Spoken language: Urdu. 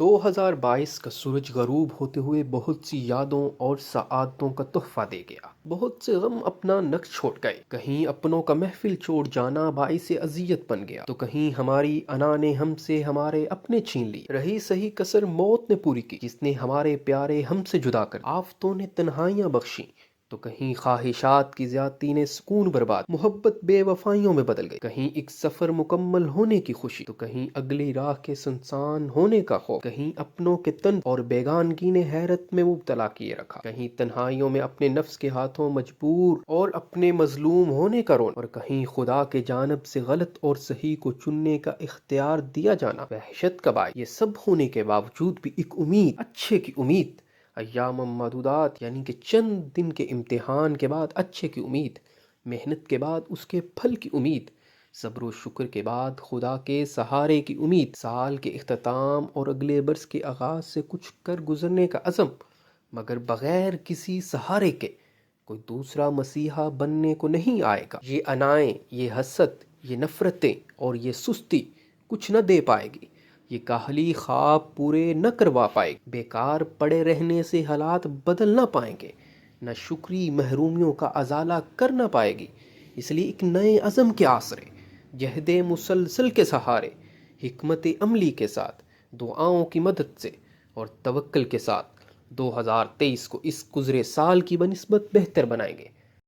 2022 کا سورج غروب ہوتے ہوئے بہت سی یادوں اور سعادتوں کا تحفہ دے گیا۔ بہت سے غم اپنا نقش چھوڑ گئے، کہیں اپنوں کا محفل چھوڑ جانا باعث اذیت بن گیا، تو کہیں ہماری انا نے ہم سے ہمارے اپنے چھین لی۔ رہی سہی کسر موت نے پوری کی، جس نے ہمارے پیارے ہم سے جدا کر دی۔ آفتوں نے تنہائیاں بخشیں، تو کہیں خواہشات کی زیادتی نے سکون برباد، محبت بے وفائیوں میں بدل گئی۔ کہیں ایک سفر مکمل ہونے کی خوشی، تو کہیں اگلی راہ کے سنسان ہونے کا خوف۔ کہیں اپنوں کے تن اور بیگانگی نے حیرت میں مبتلا کیے رکھا، کہیں تنہائیوں میں اپنے نفس کے ہاتھوں مجبور اور اپنے مظلوم ہونے کا رونا، اور کہیں خدا کے جانب سے غلط اور صحیح کو چننے کا اختیار دیا جانا وحشت کا باعث۔ یہ سب ہونے کے باوجود بھی ایک امید، اچھے کی امید، ایام معدودات یعنی کہ چند دن کے امتحان کے بعد اچھے کی امید، محنت کے بعد اس کے پھل کی امید، صبر و شکر کے بعد خدا کے سہارے کی امید، سال کے اختتام اور اگلے برس کے آغاز سے کچھ کر گزرنے کا عزم، مگر بغیر کسی سہارے کے کوئی دوسرا مسیحا بننے کو نہیں آئے گا۔ یہ انائیں، یہ حسد، یہ نفرتیں اور یہ سستی کچھ نہ دے پائے گی، یہ کاہلی خواب پورے نہ کروا پائے گی، بیکار پڑے رہنے سے حالات بدل نہ پائیں گے، نہ شکری محرومیوں کا ازالہ کر نہ پائے گی۔ اس لیے ایک نئے عزم کے آسرے، جہد مسلسل کے سہارے، حکمت عملی کے ساتھ، دعاؤں کی مدد سے اور توکل کے ساتھ 2023 کو اس گزرے سال کی بنسبت بہتر بنائیں گے۔